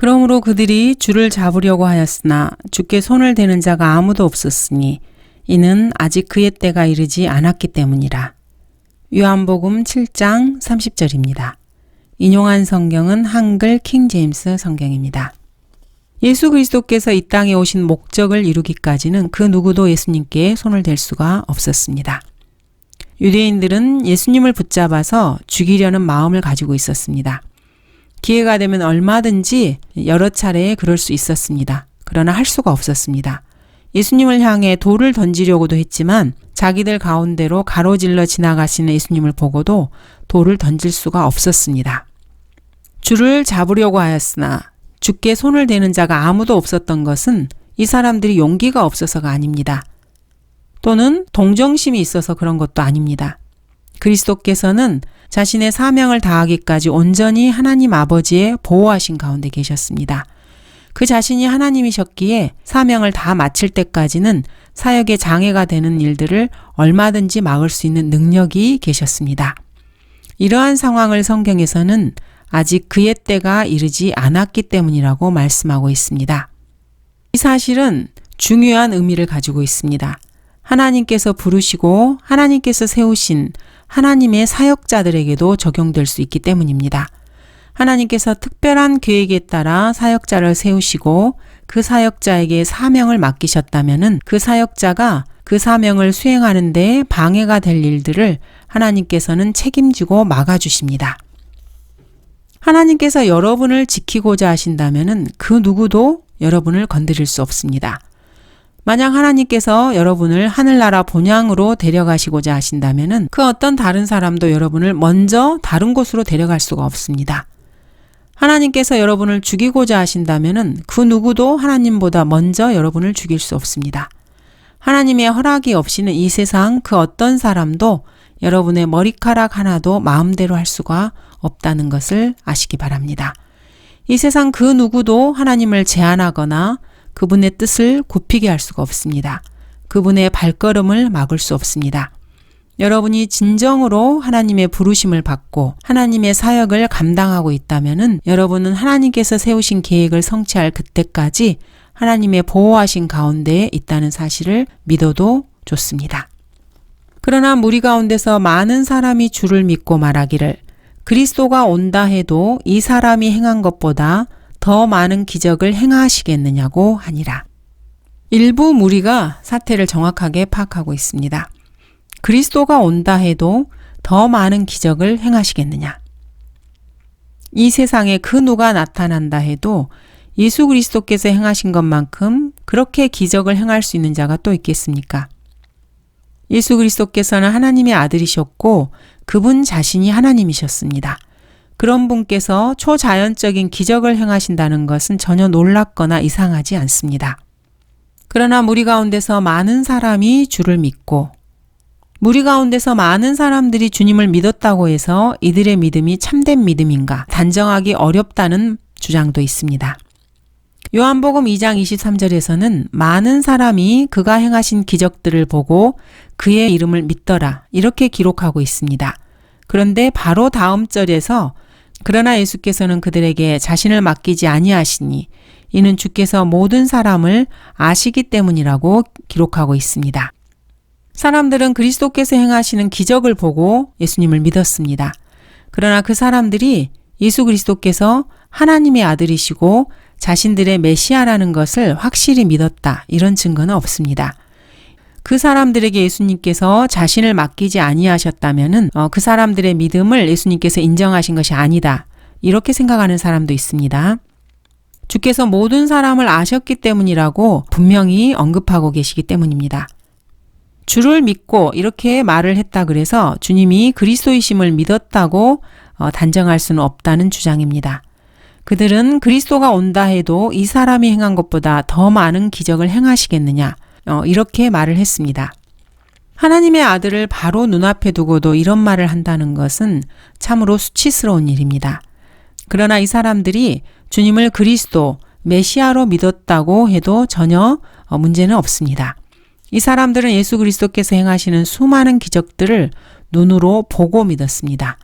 그러므로 그들이 주를 잡으려고 하였으나 주께 손을 대는 자가 아무도 없었으니 이는 아직 그의 때가 이르지 않았기 때문이라. 요한복음 7장 30절입니다. 인용한 성경은 한글 킹 제임스 성경입니다. 예수 그리스도께서 이 땅에 오신 목적을 이루기까지는 그 누구도 예수님께 손을 댈 수가 없었습니다. 유대인들은 예수님을 붙잡아서 죽이려는 마음을 가지고 있었습니다. 기회가 되면 얼마든지 여러 차례 그럴 수 있었습니다. 그러나 할 수가 없었습니다. 예수님을 향해 돌을 던지려고도 했지만 자기들 가운데로 가로질러 지나가시는 예수님을 보고도 돌을 던질 수가 없었습니다. 주를 잡으려고 하였으나 주께 손을 대는 자가 아무도 없었던 것은 이 사람들이 용기가 없어서가 아닙니다. 또는 동정심이 있어서 그런 것도 아닙니다. 그리스도께서는 자신의 사명을 다하기까지 온전히 하나님 아버지의 보호하신 가운데 계셨습니다. 그 자신이 하나님이셨기에 사명을 다 마칠 때까지는 사역에 장애가 되는 일들을 얼마든지 막을 수 있는 능력이 계셨습니다. 이러한 상황을 성경에서는 아직 그의 때가 이르지 않았기 때문이라고 말씀하고 있습니다. 이 사실은 중요한 의미를 가지고 있습니다. 하나님께서 부르시고 하나님께서 세우신 하나님의 사역자들에게도 적용될 수 있기 때문입니다. 하나님께서 특별한 계획에 따라 사역자를 세우시고 그 사역자에게 사명을 맡기셨다면은 그 사역자가 그 사명을 수행하는 데 방해가 될 일들을 하나님께서는 책임지고 막아주십니다. 하나님께서 여러분을 지키고자 하신다면은 그 누구도 여러분을 건드릴 수 없습니다. 만약 하나님께서 여러분을 하늘나라 본향으로 데려가시고자 하신다면은 그 어떤 다른 사람도 여러분을 먼저 다른 곳으로 데려갈 수가 없습니다. 하나님께서 여러분을 죽이고자 하신다면은 그 누구도 하나님보다 먼저 여러분을 죽일 수 없습니다. 하나님의 허락이 없이는 이 세상 그 어떤 사람도 여러분의 머리카락 하나도 마음대로 할 수가 없다는 것을 아시기 바랍니다. 이 세상 그 누구도 하나님을 제한하거나 그분의 뜻을 굽히게 할 수가 없습니다. 그분의 발걸음을 막을 수 없습니다. 여러분이 진정으로 하나님의 부르심을 받고 하나님의 사역을 감당하고 있다면은 여러분은 하나님께서 세우신 계획을 성취할 그때까지 하나님의 보호하신 가운데에 있다는 사실을 믿어도 좋습니다. 그러나 무리 가운데서 많은 사람이 주를 믿고 말하기를 그리스도가 온다 해도 이 사람이 행한 것보다 더 많은 기적을 행하시겠느냐고 하니라. 일부 무리가 사태를 정확하게 파악하고 있습니다. 그리스도가 온다 해도 더 많은 기적을 행하시겠느냐. 이 세상에 그 누가 나타난다 해도 예수 그리스도께서 행하신 것만큼 그렇게 기적을 행할 수 있는 자가 또 있겠습니까? 예수 그리스도께서는 하나님의 아들이셨고 그분 자신이 하나님이셨습니다. 그런 분께서 초자연적인 기적을 행하신다는 것은 전혀 놀랍거나 이상하지 않습니다. 그러나 무리 가운데서 많은 사람이 주를 믿고 무리 가운데서 많은 사람들이 주님을 믿었다고 해서 이들의 믿음이 참된 믿음인가 단정하기 어렵다는 주장도 있습니다. 요한복음 2장 23절에서는 많은 사람이 그가 행하신 기적들을 보고 그의 이름을 믿더라 이렇게 기록하고 있습니다. 그런데 바로 다음 절에서 그러나 예수께서는 그들에게 자신을 맡기지 아니하시니 이는 주께서 모든 사람을 아시기 때문이라고 기록하고 있습니다. 사람들은 그리스도께서 행하시는 기적을 보고 예수님을 믿었습니다. 그러나 그 사람들이 예수 그리스도께서 하나님의 아들이시고 자신들의 메시아라는 것을 확실히 믿었다 이런 증거는 없습니다. 그 사람들에게 예수님께서 자신을 맡기지 아니하셨다면은 그 사람들의 믿음을 예수님께서 인정하신 것이 아니다. 이렇게 생각하는 사람도 있습니다. 주께서 모든 사람을 아셨기 때문이라고 분명히 언급하고 계시기 때문입니다. 주를 믿고 이렇게 말을 했다 그래서 주님이 그리스도이심을 믿었다고 단정할 수는 없다는 주장입니다. 그들은 그리스도가 온다 해도 이 사람이 행한 것보다 더 많은 기적을 행하시겠느냐 이렇게 말을 했습니다. 하나님의 아들을 바로 눈앞에 두고도 이런 말을 한다는 것은 참으로 수치스러운 일입니다. 그러나 이 사람들이 주님을 그리스도, 메시아로 믿었다고 해도 전혀 문제는 없습니다. 이 사람들은 예수 그리스도께서 행하시는 수많은 기적들을 눈으로 보고 믿었습니다.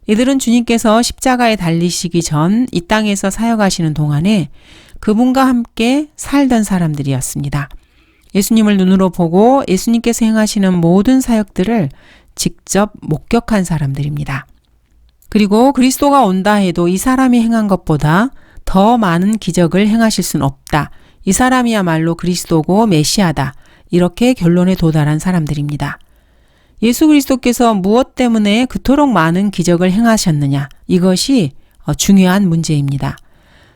이들은 주님께서 십자가에 달리시기 전 이 땅에서 사역하시는 동안에 그분과 함께 살던 사람들이었습니다. 예수님을 눈으로 보고 예수님께서 행하시는 모든 사역들을 직접 목격한 사람들입니다. 그리고 그리스도가 온다 해도 이 사람이 행한 것보다 더 많은 기적을 행하실 순 없다. 이 사람이야말로 그리스도고 메시아다. 이렇게 결론에 도달한 사람들입니다. 예수 그리스도께서 무엇 때문에 그토록 많은 기적을 행하셨느냐? 이것이 중요한 문제입니다.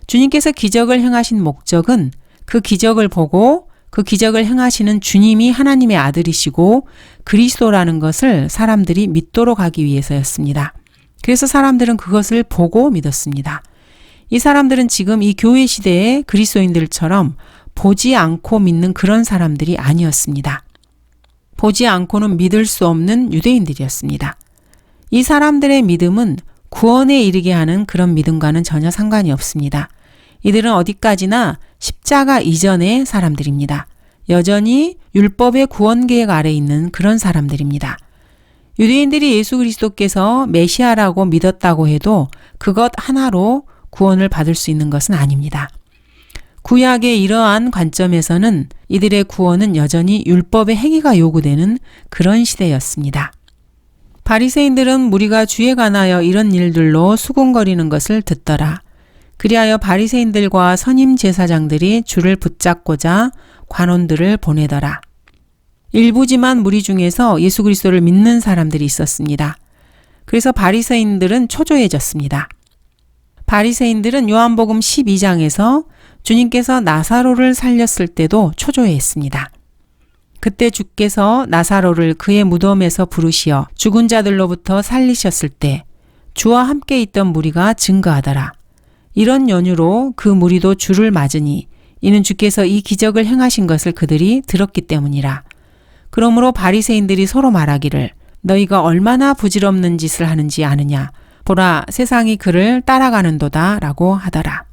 주님께서 기적을 행하신 목적은 그 기적을 보고 그 기적을 행하시는 주님이 하나님의 아들이시고 그리스도라는 것을 사람들이 믿도록 하기 위해서였습니다. 그래서 사람들은 그것을 보고 믿었습니다. 이 사람들은 지금 이 교회 시대의 그리스도인들처럼 보지 않고 믿는 그런 사람들이 아니었습니다. 보지 않고는 믿을 수 없는 유대인들이었습니다. 이 사람들의 믿음은 구원에 이르게 하는 그런 믿음과는 전혀 상관이 없습니다. 이들은 어디까지나 십자가 이전의 사람들입니다. 여전히 율법의 구원 계획 아래 있는 그런 사람들입니다. 유대인들이 예수 그리스도께서 메시아라고 믿었다고 해도 그것 하나로 구원을 받을 수 있는 것은 아닙니다. 구약의 이러한 관점에서는 이들의 구원은 여전히 율법의 행위가 요구되는 그런 시대였습니다. 바리새인들은 무리가 주에 관하여 이런 일들로 수군거리는 것을 듣더라. 그리하여 바리새인들과 선임 제사장들이 주를 붙잡고자 관원들을 보내더라. 일부지만 무리 중에서 예수 그리스도를 믿는 사람들이 있었습니다. 그래서 바리새인들은 초조해졌습니다. 바리새인들은 요한복음 12장에서 주님께서 나사로를 살렸을 때도 초조해했습니다. 그때 주께서 나사로를 그의 무덤에서 부르시어 죽은 자들로부터 살리셨을 때 주와 함께 있던 무리가 증거하더라. 이런 연유로 그 무리도 주를 맞으니 이는 주께서 이 기적을 행하신 것을 그들이 들었기 때문이라. 그러므로 바리새인들이 서로 말하기를 너희가 얼마나 부질없는 짓을 하는지 아느냐. 보라 세상이 그를 따라가는도다 라고 하더라.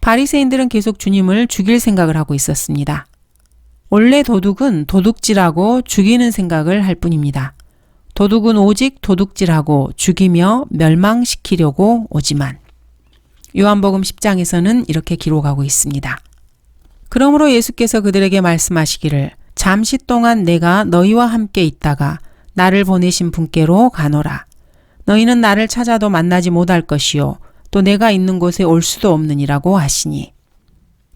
바리새인들은 계속 주님을 죽일 생각을 하고 있었습니다. 원래 도둑은 도둑질하고 죽이는 생각을 할 뿐입니다. 도둑은 오직 도둑질하고 죽이며 멸망시키려고 오지만 요한복음 10장에서는 이렇게 기록하고 있습니다. 그러므로 예수께서 그들에게 말씀하시기를 잠시 동안 내가 너희와 함께 있다가 나를 보내신 분께로 가노라. 너희는 나를 찾아도 만나지 못할 것이요 또 내가 있는 곳에 올 수도 없느니라고 하시니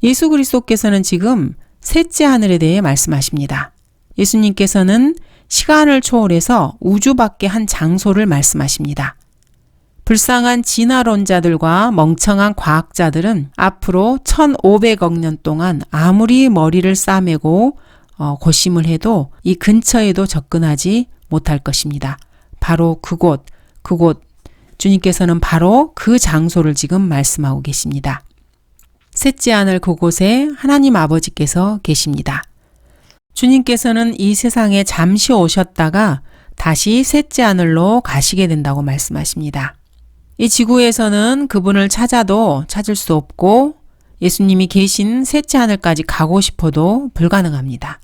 예수 그리스도께서는 지금 셋째 하늘에 대해 말씀하십니다. 예수님께서는 시간을 초월해서 우주 밖의 한 장소를 말씀하십니다. 불쌍한 진화론자들과 멍청한 과학자들은 앞으로 1500억 년 동안 아무리 머리를 싸매고 고심을 해도 이 근처에도 접근하지 못할 것입니다. 바로 그곳 주님께서는 바로 그 장소를 지금 말씀하고 계십니다. 셋째 하늘 그곳에 하나님 아버지께서 계십니다. 주님께서는 이 세상에 잠시 오셨다가 다시 셋째 하늘로 가시게 된다고 말씀하십니다. 이 지구에서는 그분을 찾아도 찾을 수 없고 예수님이 계신 셋째 하늘까지 가고 싶어도 불가능합니다.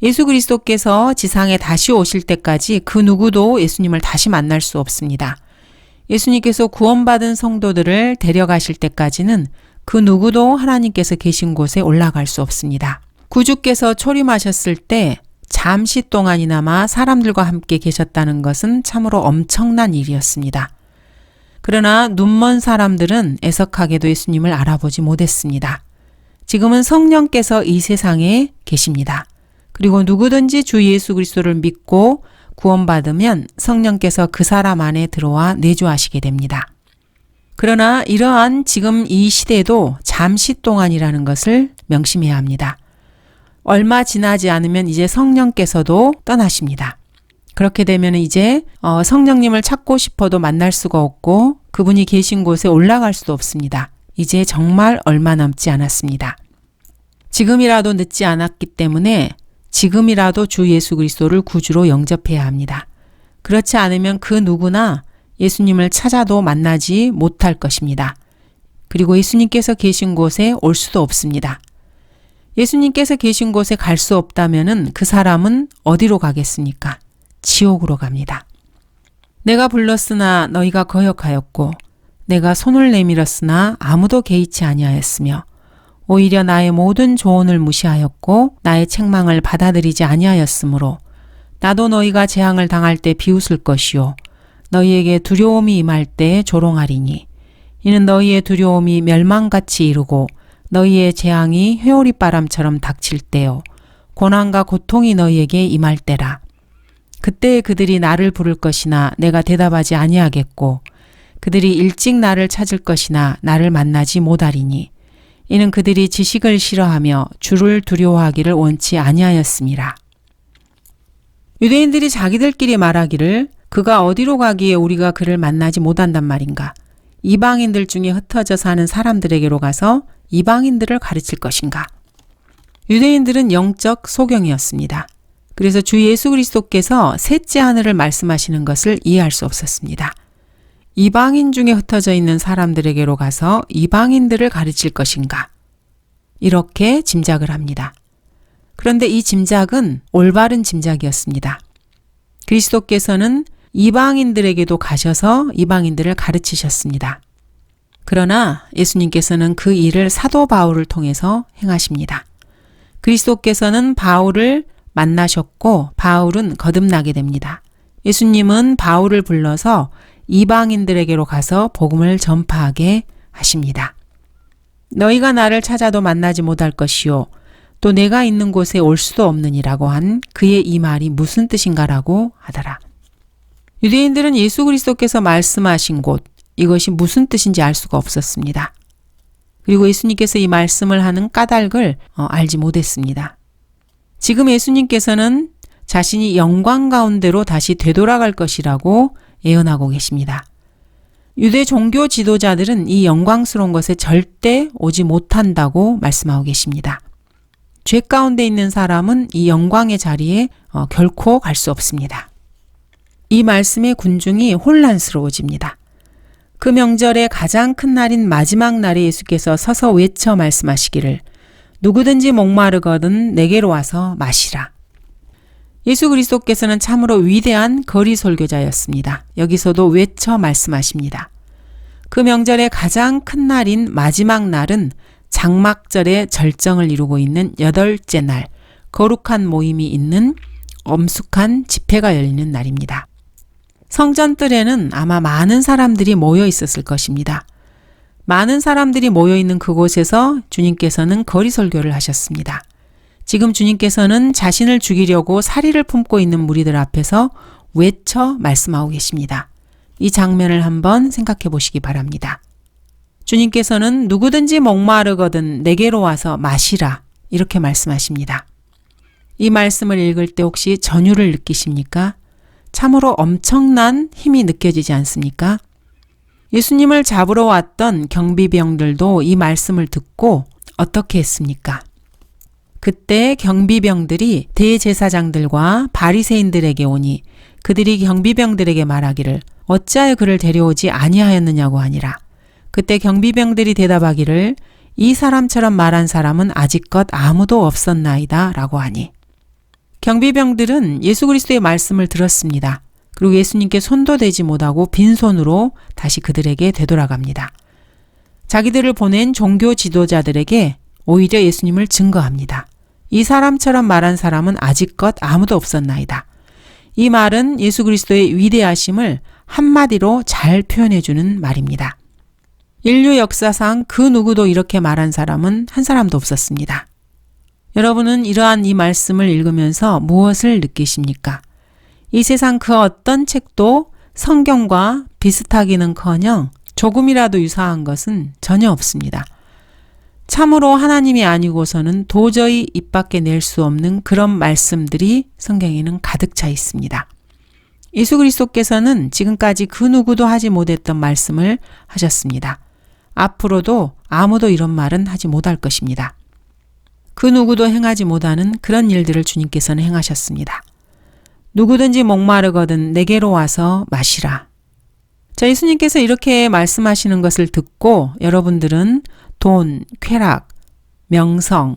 예수 그리스도께서 지상에 다시 오실 때까지 그 누구도 예수님을 다시 만날 수 없습니다. 예수님께서 구원받은 성도들을 데려가실 때까지는 그 누구도 하나님께서 계신 곳에 올라갈 수 없습니다. 구주께서 초림하셨을 때 잠시 동안이나마 사람들과 함께 계셨다는 것은 참으로 엄청난 일이었습니다. 그러나 눈먼 사람들은 애석하게도 예수님을 알아보지 못했습니다. 지금은 성령께서 이 세상에 계십니다. 그리고 누구든지 주 예수 그리스도를 믿고 구원받으면 성령께서 그 사람 안에 들어와 내주하시게 됩니다. 그러나 이러한 지금 이 시대도 잠시 동안이라는 것을 명심해야 합니다. 얼마 지나지 않으면 이제 성령께서도 떠나십니다. 그렇게 되면 이제 성령님을 찾고 싶어도 만날 수가 없고 그분이 계신 곳에 올라갈 수도 없습니다. 이제 정말 얼마 남지 않았습니다. 지금이라도 늦지 않았기 때문에 지금이라도 주 예수 그리스도를 구주로 영접해야 합니다. 그렇지 않으면 그 누구나 예수님을 찾아도 만나지 못할 것입니다. 그리고 예수님께서 계신 곳에 올 수도 없습니다. 예수님께서 계신 곳에 갈 수 없다면은 그 사람은 어디로 가겠습니까? 지옥으로 갑니다. 내가 불렀으나 너희가 거역하였고 내가 손을 내밀었으나 아무도 개의치 아니하였으며 오히려 나의 모든 조언을 무시하였고 나의 책망을 받아들이지 아니하였으므로 나도 너희가 재앙을 당할 때 비웃을 것이요 너희에게 두려움이 임할 때 조롱하리니 이는 너희의 두려움이 멸망같이 이르고 너희의 재앙이 회오리 바람처럼 닥칠 때요 고난과 고통이 너희에게 임할 때라. 그때 그들이 나를 부를 것이나 내가 대답하지 아니하겠고 그들이 일찍 나를 찾을 것이나 나를 만나지 못하리니 이는 그들이 지식을 싫어하며 주를 두려워하기를 원치 아니하였음이라. 유대인들이 자기들끼리 말하기를 그가 어디로 가기에 우리가 그를 만나지 못한단 말인가. 이방인들 중에 흩어져 사는 사람들에게로 가서 이방인들을 가르칠 것인가. 유대인들은 영적 소경이었습니다. 그래서 주 예수 그리스도께서 셋째 하늘을 말씀하시는 것을 이해할 수 없었습니다. 이방인 중에 흩어져 있는 사람들에게로 가서 이방인들을 가르칠 것인가. 이렇게 짐작을 합니다. 그런데 이 짐작은 올바른 짐작이었습니다. 그리스도께서는 이방인들에게도 가셔서 이방인들을 가르치셨습니다. 그러나 예수님께서는 그 일을 사도 바울을 통해서 행하십니다. 그리스도께서는 바울을 만나셨고 바울은 거듭나게 됩니다. 예수님은 바울을 불러서 이방인들에게로 가서 복음을 전파하게 하십니다. 너희가 나를 찾아도 만나지 못할 것이요 또 내가 있는 곳에 올 수도 없느니라고 한 그의 이 말이 무슨 뜻인가라고 하더라. 유대인들은 예수 그리스도께서 말씀하신 곳 이것이 무슨 뜻인지 알 수가 없었습니다. 그리고 예수님께서 이 말씀을 하는 까닭을 알지 못했습니다. 지금 예수님께서는 자신이 영광 가운데로 다시 되돌아갈 것이라고 예언하고 계십니다. 유대 종교 지도자들은 이 영광스러운 것에 절대 오지 못한다고 말씀하고 계십니다. 죄 가운데 있는 사람은 이 영광의 자리에 결코 갈 수 없습니다. 이 말씀의 군중이 혼란스러워집니다. 그 명절의 가장 큰 날인 마지막 날에 예수께서 서서 외쳐 말씀하시기를 누구든지 목마르거든 내게로 와서 마시라. 예수 그리스도께서는 참으로 위대한 거리 설교자였습니다. 여기서도 외쳐 말씀하십니다. 그 명절의 가장 큰 날인 마지막 날은 장막절의 절정을 이루고 있는 8째 날, 거룩한 모임이 있는 엄숙한 집회가 열리는 날입니다. 성전뜰에는 아마 많은 사람들이 모여 있었을 것입니다. 많은 사람들이 모여 있는 그곳에서 주님께서는 거리 설교를 하셨습니다. 지금 주님께서는 자신을 죽이려고 사리를 품고 있는 무리들 앞에서 외쳐 말씀하고 계십니다. 이 장면을 한번 생각해 보시기 바랍니다. 주님께서는 누구든지 목마르거든 내게로 와서 마시라 이렇게 말씀하십니다. 이 말씀을 읽을 때 혹시 전율을 느끼십니까? 참으로 엄청난 힘이 느껴지지 않습니까? 예수님을 잡으러 왔던 경비병들도 이 말씀을 듣고 어떻게 했습니까? 그때 경비병들이 대제사장들과 바리새인들에게 오니 그들이 경비병들에게 말하기를 어찌하여 그를 데려오지 아니하였느냐고 하니라. 그때 경비병들이 대답하기를 이 사람처럼 말한 사람은 아직껏 아무도 없었나이다 라고 하니 경비병들은 예수 그리스도의 말씀을 들었습니다. 그리고 예수님께 손도 대지 못하고 빈손으로 다시 그들에게 되돌아갑니다. 자기들을 보낸 종교 지도자들에게 오히려 예수님을 증거합니다. 이 사람처럼 말한 사람은 아직껏 아무도 없었나이다. 이 말은 예수 그리스도의 위대하심을 한마디로 잘 표현해주는 말입니다. 인류 역사상 그 누구도 이렇게 말한 사람은 한 사람도 없었습니다. 여러분은 이러한 이 말씀을 읽으면서 무엇을 느끼십니까? 이 세상 그 어떤 책도 성경과 비슷하기는커녕 조금이라도 유사한 것은 전혀 없습니다. 참으로 하나님이 아니고서는 도저히 입 밖에 낼 수 없는 그런 말씀들이 성경에는 가득 차 있습니다. 예수 그리스도께서는 지금까지 그 누구도 하지 못했던 말씀을 하셨습니다. 앞으로도 아무도 이런 말은 하지 못할 것입니다. 그 누구도 행하지 못하는 그런 일들을 주님께서는 행하셨습니다. 누구든지 목마르거든 내게로 와서 마시라. 자, 예수님께서 이렇게 말씀하시는 것을 듣고 여러분들은 돈, 쾌락, 명성,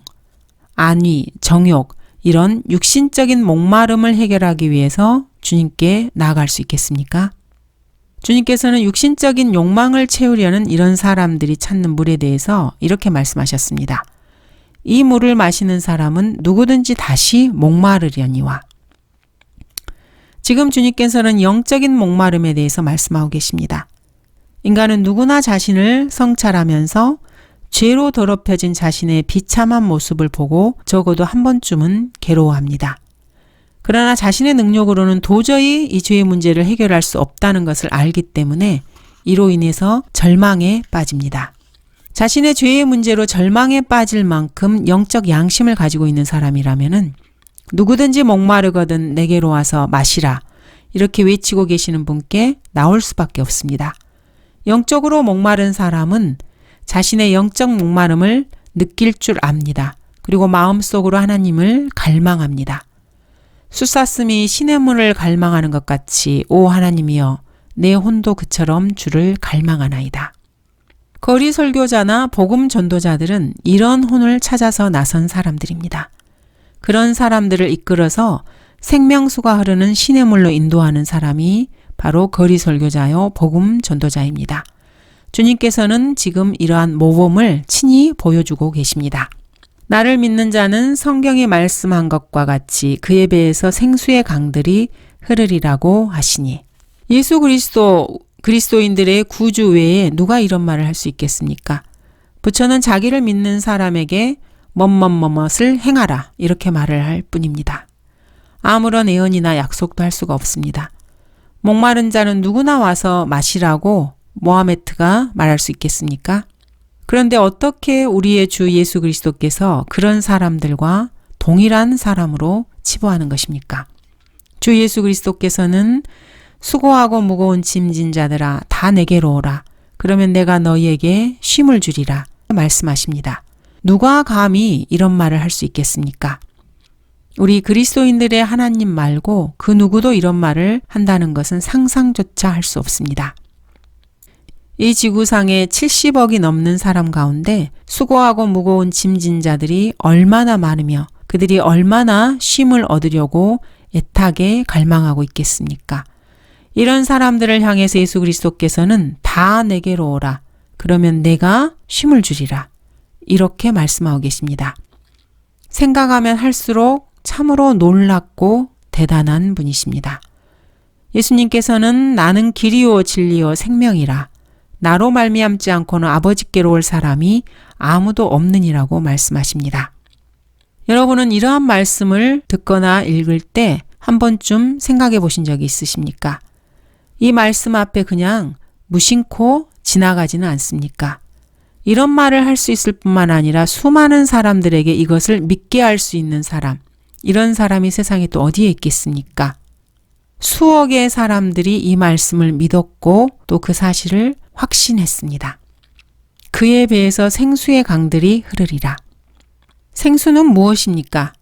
안위, 정욕 이런 육신적인 목마름을 해결하기 위해서 주님께 나아갈 수 있겠습니까? 주님께서는 육신적인 욕망을 채우려는 이런 사람들이 찾는 물에 대해서 이렇게 말씀하셨습니다. 이 물을 마시는 사람은 누구든지 다시 목마르려니와. 지금 주님께서는 영적인 목마름에 대해서 말씀하고 계십니다. 인간은 누구나 자신을 성찰하면서 죄로 더럽혀진 자신의 비참한 모습을 보고 적어도 한 번쯤은 괴로워합니다. 그러나 자신의 능력으로는 도저히 이 죄의 문제를 해결할 수 없다는 것을 알기 때문에 이로 인해서 절망에 빠집니다. 자신의 죄의 문제로 절망에 빠질 만큼 영적 양심을 가지고 있는 사람이라면은 누구든지 목마르거든 내게로 와서 마시라 이렇게 외치고 계시는 분께 나올 수밖에 없습니다. 영적으로 목마른 사람은 자신의 영적 목마름을 느낄 줄 압니다. 그리고 마음속으로 하나님을 갈망합니다. 숫사슴이 시냇물을 갈망하는 것 같이 오 하나님이여 내 혼도 그처럼 주를 갈망하나이다. 거리 설교자나 복음 전도자들은 이런 혼을 찾아서 나선 사람들입니다. 그런 사람들을 이끌어서 생명수가 흐르는 시냇물로 인도하는 사람이 바로 거리 설교자요 복음 전도자입니다. 주님께서는 지금 이러한 모범을 친히 보여주고 계십니다. 나를 믿는 자는 성경에 말씀한 것과 같이 그에 배에서 생수의 강들이 흐르리라고 하시니 예수 그리스도인들의 구주 외에 누가 이런 말을 할 수 있겠습니까? 부처는 자기를 믿는 사람에게 뭐뭇을 행하라 이렇게 말을 할 뿐입니다. 아무런 예언이나 약속도 할 수가 없습니다. 목마른 자는 누구나 와서 마시라고 모하메트가 말할 수 있겠습니까? 그런데 어떻게 우리의 주 예수 그리스도께서 그런 사람들과 동일한 사람으로 치부하는 것입니까? 주 예수 그리스도께서는 수고하고 무거운 짐진 자들아 다 내게로 오라. 그러면 내가 너희에게 쉼을 주리라 말씀하십니다. 누가 감히 이런 말을 할 수 있겠습니까? 우리 그리스도인들의 하나님 말고 그 누구도 이런 말을 한다는 것은 상상조차 할 수 없습니다. 이 지구상에 70억이 넘는 사람 가운데 수고하고 무거운 짐진 자들이 얼마나 많으며 그들이 얼마나 쉼을 얻으려고 애타게 갈망하고 있겠습니까? 이런 사람들을 향해서 예수 그리스도께서는 다 내게로 오라. 그러면 내가 쉼을 주리라. 이렇게 말씀하고 계십니다. 생각하면 할수록 참으로 놀랍고 대단한 분이십니다. 예수님께서는 나는 길이요 진리요 생명이라. 나로 말미암지 않고는 아버지께로 올 사람이 아무도 없느니라고 말씀하십니다. 여러분은 이러한 말씀을 듣거나 읽을 때 한 번쯤 생각해 보신 적이 있으십니까? 이 말씀 앞에 그냥 무심코 지나가지는 않습니까? 이런 말을 할 수 있을 뿐만 아니라 수많은 사람들에게 이것을 믿게 할 수 있는 사람, 이런 사람이 세상에 또 어디에 있겠습니까? 수억의 사람들이 이 말씀을 믿었고 또 그 사실을 확신했습니다. 그에 비해서 생수의 강들이 흐르리라. 생수는 무엇입니까?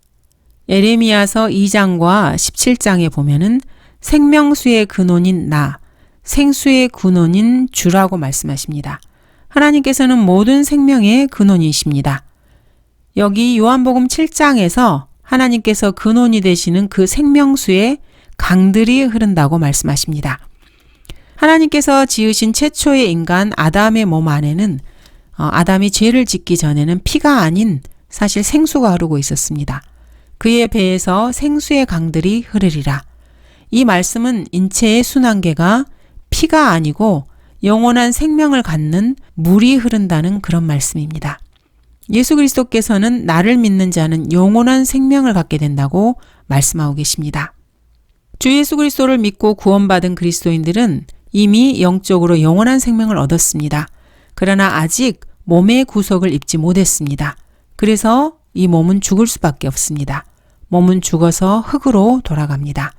에레미야서 2장과 17장에 보면은 생명수의 근원인 나, 생수의 근원인 주라고 말씀하십니다. 하나님께서는 모든 생명의 근원이십니다. 여기 요한복음 7장에서 하나님께서 근원이 되시는 그 생명수의 강들이 흐른다고 말씀하십니다. 하나님께서 지으신 최초의 인간 아담의 몸 안에는 아담이 죄를 짓기 전에는 피가 아닌 사실 생수가 흐르고 있었습니다. 그의 배에서 생수의 강들이 흐르리라. 이 말씀은 인체의 순환계가 피가 아니고 영원한 생명을 갖는 물이 흐른다는 그런 말씀입니다. 예수 그리스도께서는 나를 믿는 자는 영원한 생명을 갖게 된다고 말씀하고 계십니다. 주 예수 그리스도를 믿고 구원받은 그리스도인들은 이미 영적으로 영원한 생명을 얻었습니다. 그러나 아직 몸의 구속을 입지 못했습니다. 그래서 이 몸은 죽을 수밖에 없습니다. 몸은 죽어서 흙으로 돌아갑니다.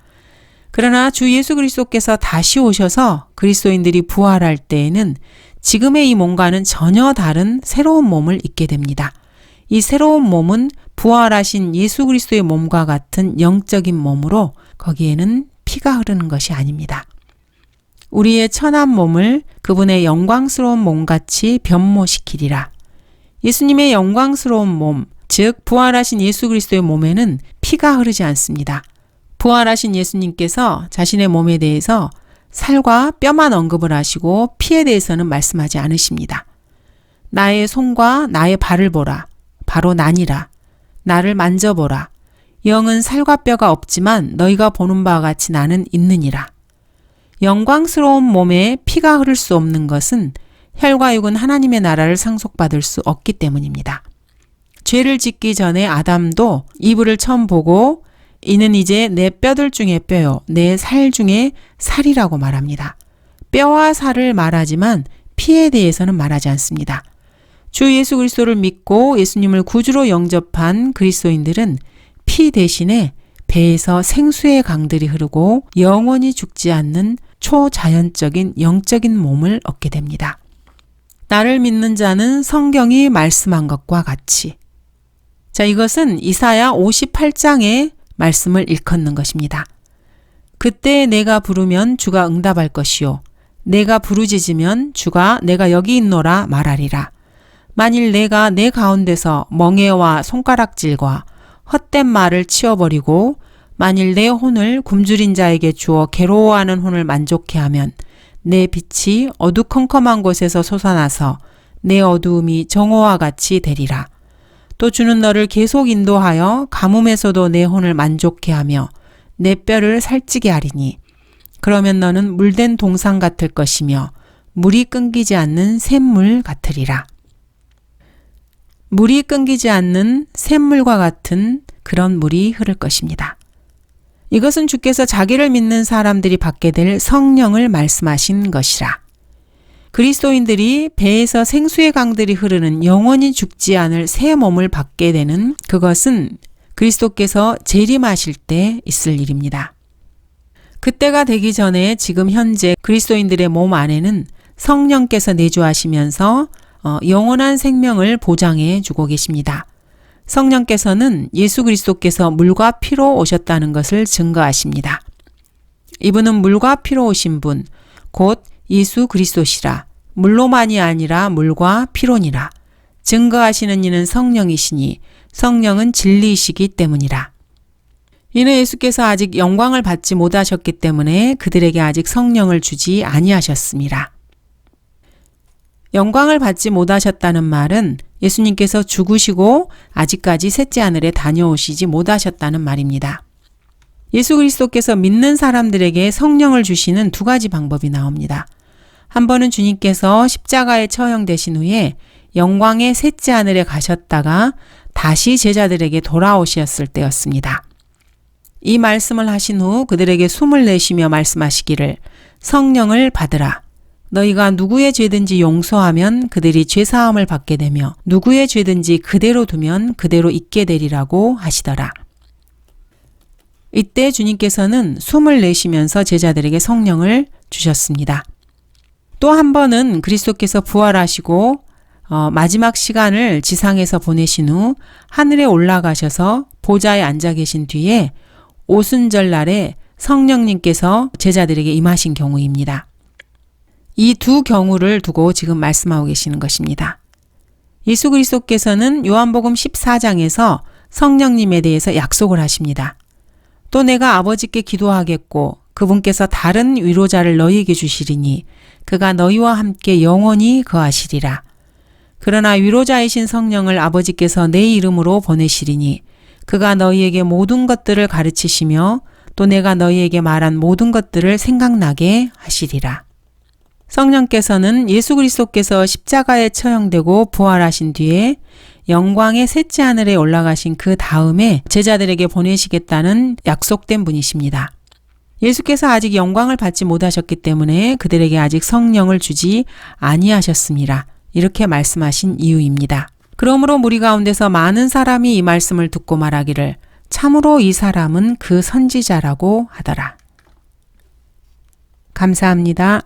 그러나 주 예수 그리스도께서 다시 오셔서 그리스도인들이 부활할 때에는 지금의 이 몸과는 전혀 다른 새로운 몸을 입게 됩니다. 이 새로운 몸은 부활하신 예수 그리스도의 몸과 같은 영적인 몸으로 거기에는 피가 흐르는 것이 아닙니다. 우리의 천한 몸을 그분의 영광스러운 몸같이 변모시키리라. 예수님의 영광스러운 몸, 즉 부활하신 예수 그리스도의 몸에는 피가 흐르지 않습니다. 부활하신 예수님께서 자신의 몸에 대해서 살과 뼈만 언급을 하시고 피에 대해서는 말씀하지 않으십니다. 나의 손과 나의 발을 보라. 바로 나니라. 나를 만져보라. 영은 살과 뼈가 없지만 너희가 보는 바와 같이 나는 있느니라. 영광스러운 몸에 피가 흐를 수 없는 것은 혈과 육은 하나님의 나라를 상속받을 수 없기 때문입니다. 죄를 짓기 전에 아담도 이불을 처음 보고 이는 이제 내 뼈들 중에 뼈요 내 살 중에 살이라고 말합니다. 뼈와 살을 말하지만 피에 대해서는 말하지 않습니다. 주 예수 그리스도를 믿고 예수님을 구주로 영접한 그리스도인들은 피 대신에 배에서 생수의 강들이 흐르고 영원히 죽지 않는 초자연적인 영적인 몸을 얻게 됩니다. 나를 믿는 자는 성경이 말씀한 것과 같이. 자, 이것은 이사야 58장의 말씀을 일컫는 것입니다. 그때 내가 부르면 주가 응답할 것이요 내가 부르짖으면 주가 내가 여기 있노라 말하리라. 만일 내가 내 가운데서 멍에와 손가락질과 헛된 말을 치워버리고 만일 내 혼을 굶주린 자에게 주어 괴로워하는 혼을 만족해 하면 내 빛이 어두컴컴한 곳에서 솟아나서 내 어두움이 정오와 같이 되리라. 또 주는 너를 계속 인도하여 가뭄에서도 내 혼을 만족해 하며 내 뼈를 살찌게 하리니 그러면 너는 물된 동상 같을 것이며 물이 끊기지 않는 샘물 같으리라. 물이 끊기지 않는 샘물과 같은 그런 물이 흐를 것입니다. 이것은 주께서 자기를 믿는 사람들이 받게 될 성령을 말씀하신 것이라. 그리스도인들이 배에서 생수의 강들이 흐르는 영원히 죽지 않을 새 몸을 받게 되는 그것은 그리스도께서 재림하실 때 있을 일입니다. 그때가 되기 전에 지금 현재 그리스도인들의 몸 안에는 성령께서 내주하시면서 영원한 생명을 보장해 주고 계십니다. 성령께서는 예수 그리스도께서 물과 피로 오셨다는 것을 증거하십니다. 이분은 물과 피로 오신 분, 곧 예수 그리스도시라. 물로만이 아니라 물과 피로니라. 증거하시는 이는 성령이시니 성령은 진리이시기 때문이라. 이는 예수께서 아직 영광을 받지 못하셨기 때문에 그들에게 아직 성령을 주지 아니하셨습니다. 영광을 받지 못하셨다는 말은 예수님께서 죽으시고 아직까지 셋째 하늘에 다녀오시지 못하셨다는 말입니다. 예수 그리스도께서 믿는 사람들에게 성령을 주시는 두 가지 방법이 나옵니다. 한 번은 주님께서 십자가에 처형되신 후에 영광의 셋째 하늘에 가셨다가 다시 제자들에게 돌아오셨을 때였습니다. 이 말씀을 하신 후 그들에게 숨을 내쉬며 말씀하시기를 성령을 받으라. 너희가 누구의 죄든지 용서하면 그들이 죄사함을 받게 되며 누구의 죄든지 그대로 두면 그대로 있게 되리라고 하시더라. 이때 주님께서는 숨을 내쉬면서 제자들에게 성령을 주셨습니다. 또 한 번은 그리스도께서 부활하시고 마지막 시간을 지상에서 보내신 후 하늘에 올라가셔서 보좌에 앉아 계신 뒤에 오순절 날에 성령님께서 제자들에게 임하신 경우입니다. 이 두 경우를 두고 지금 말씀하고 계시는 것입니다. 예수 그리스도께서는 요한복음 14장에서 성령님에 대해서 약속을 하십니다. 또 내가 아버지께 기도하겠고 그분께서 다른 위로자를 너희에게 주시리니 그가 너희와 함께 영원히 거하시리라. 그러나 위로자이신 성령을 아버지께서 내 이름으로 보내시리니 그가 너희에게 모든 것들을 가르치시며 또 내가 너희에게 말한 모든 것들을 생각나게 하시리라. 성령께서는 예수 그리스도께서 십자가에 처형되고 부활하신 뒤에 영광의 셋째 하늘에 올라가신 그 다음에 제자들에게 보내시겠다는 약속된 분이십니다. 예수께서 아직 영광을 받지 못하셨기 때문에 그들에게 아직 성령을 주지 아니하셨습니다. 이렇게 말씀하신 이유입니다. 그러므로 무리 가운데서 많은 사람이 이 말씀을 듣고 말하기를 참으로 이 사람은 그 선지자라고 하더라. 감사합니다.